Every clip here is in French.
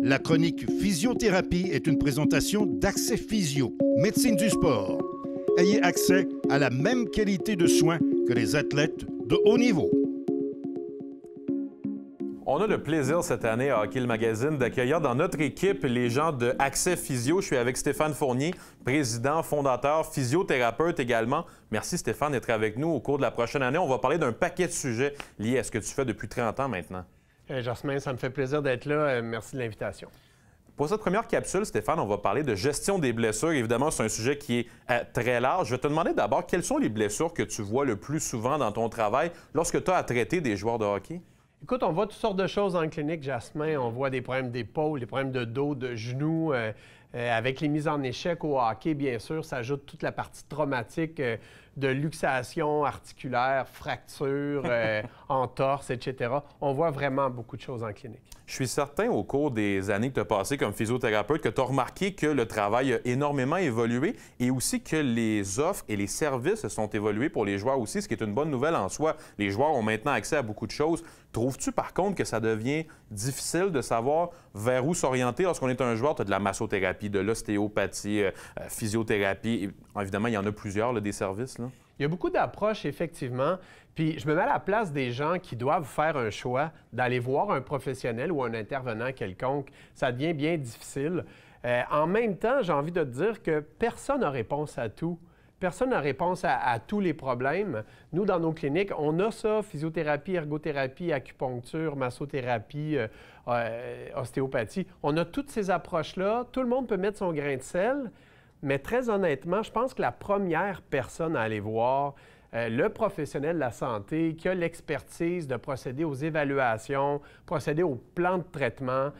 La chronique Physiothérapie est une présentation d'Accès Physio, médecine du sport. Ayez accès à la même qualité de soins que les athlètes de haut niveau. On a le plaisir cette année à Hockey le Magazine d'accueillir dans notre équipe les gens de Accès Physio. Je suis avec Stéphane Fournier, président, fondateur, physiothérapeute également. Merci Stéphane d'être avec nous au cours de la prochaine année. On va parler d'un paquet de sujets liés à ce que tu fais depuis 30 ans maintenant. Jasmin, ça me fait plaisir d'être là. Merci de l'invitation. Pour cette première capsule, Stéphane, on va parler de gestion des blessures. Évidemment, c'est un sujet qui est très large. Je vais te demander d'abord, quelles sont les blessures que tu vois le plus souvent dans ton travail lorsque tu as à traiter des joueurs de hockey? Écoute, on voit toutes sortes de choses en clinique, Jasmin. On voit des problèmes d'épaule, des problèmes de dos, de genoux. Avec les mises en échec au hockey, bien sûr, ça ajoute toute la partie traumatique de luxation articulaire, fracture, entorse, etc. On voit vraiment beaucoup de choses en clinique. Je suis certain, au cours des années que tu as passées comme physiothérapeute, que tu as remarqué que le travail a énormément évolué et aussi que les offres et les services se sont évolués pour les joueurs aussi, ce qui est une bonne nouvelle en soi. Les joueurs ont maintenant accès à beaucoup de choses. Trouves-tu, par contre, que ça devient difficile de savoir vers où s'orienter lorsqu'on est un joueur? Tu as de la massothérapie, de l'ostéopathie, physiothérapie. Évidemment, il y en a plusieurs, là, des services, là. Il y a beaucoup d'approches, effectivement. Puis je me mets à la place des gens qui doivent faire un choix d'aller voir un professionnel ou un intervenant quelconque. Ça devient bien difficile. En même temps, j'ai envie de te dire que personne n'a réponse à tout. Personne n'a réponse à tous les problèmes. Nous, dans nos cliniques, on a ça, physiothérapie, ergothérapie, acupuncture, massothérapie, ostéopathie. On a toutes ces approches-là. Tout le monde peut mettre son grain de sel. Mais très honnêtement, je pense que la première personne à aller voir, le professionnel de la santé qui a l'expertise de procéder aux évaluations, procéder au plan de traitement,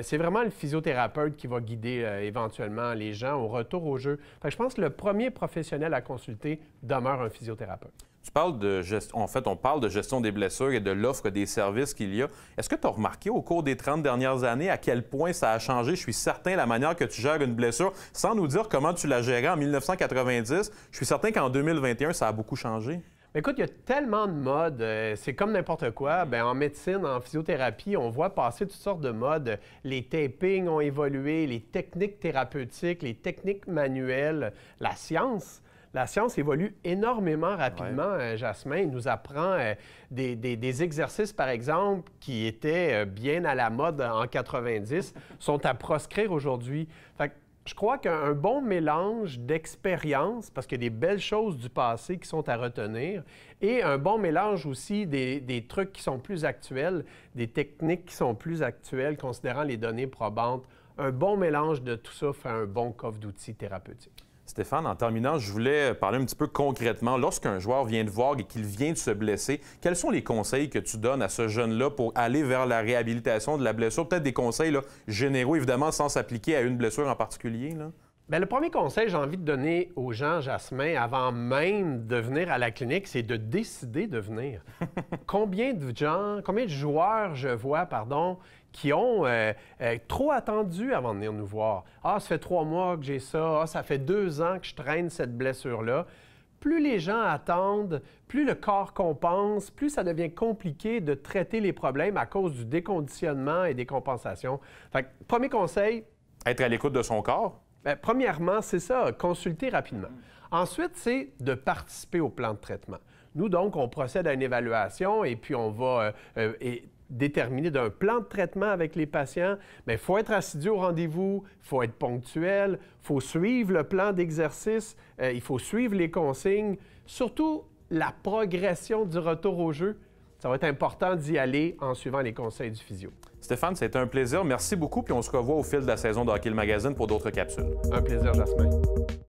c'est vraiment le physiothérapeute qui va guider éventuellement les gens au retour au jeu. Fait que je pense que le premier professionnel à consulter demeure un physiothérapeute. Tu parles de gestion, en fait, on parle de gestion des blessures et de l'offre des services qu'il y a. Est-ce que tu as remarqué au cours des 30 dernières années à quel point ça a changé? Je suis certain la manière que tu gères une blessure, sans nous dire comment tu la gérais en 1990. Je suis certain qu'en 2021, ça a beaucoup changé. Écoute, il y a tellement de modes, c'est comme n'importe quoi. Bien, en médecine, en physiothérapie, on voit passer toutes sortes de modes. Les tapings ont évolué, les techniques thérapeutiques, les techniques manuelles, la science. La science évolue énormément rapidement, Jasmin. Il nous apprend des exercices, par exemple, qui étaient bien à la mode en 90, sont à proscrire aujourd'hui. Fait que je crois qu'un bon mélange d'expérience, parce qu'il y a des belles choses du passé qui sont à retenir, et un bon mélange aussi des trucs qui sont plus actuels, des techniques qui sont plus actuelles, considérant les données probantes. Un bon mélange de tout ça fait un bon coffre d'outils thérapeutiques. Stéphane, en terminant, je voulais parler un petit peu concrètement. Lorsqu'un joueur vient te voir et qu'il vient de se blesser, quels sont les conseils que tu donnes à ce jeune-là pour aller vers la réhabilitation de la blessure? Peut-être des conseils là, généraux, évidemment, sans s'appliquer à une blessure en particulier, là? Bien, le premier conseil que j'ai envie de donner aux gens, Jasmin, avant même de venir à la clinique, c'est de décider de venir. Combien de joueurs je vois, qui ont trop attendu avant de venir nous voir. Ah, ça fait 3 mois que j'ai ça. Ah, ça fait 2 ans que je traîne cette blessure-là. Plus les gens attendent, plus le corps compense, plus ça devient compliqué de traiter les problèmes à cause du déconditionnement et des compensations. Fait que, premier conseil... Être à l'écoute de son corps? Bien, premièrement, c'est ça, consulter rapidement. Ensuite, c'est de participer au plan de traitement. Nous, donc, on procède à une évaluation et puis on va déterminer d'un plan de traitement avec les patients. Mais il faut être assidu au rendez-vous, il faut être ponctuel, il faut suivre le plan d'exercice, il faut suivre les consignes, surtout la progression du retour au jeu. Ça va être important d'y aller en suivant les conseils du physio. Stéphane, c'était un plaisir. Merci beaucoup, puis on se revoit au fil de la saison de Hockey le Magazine pour d'autres capsules. Un plaisir, Jasmin.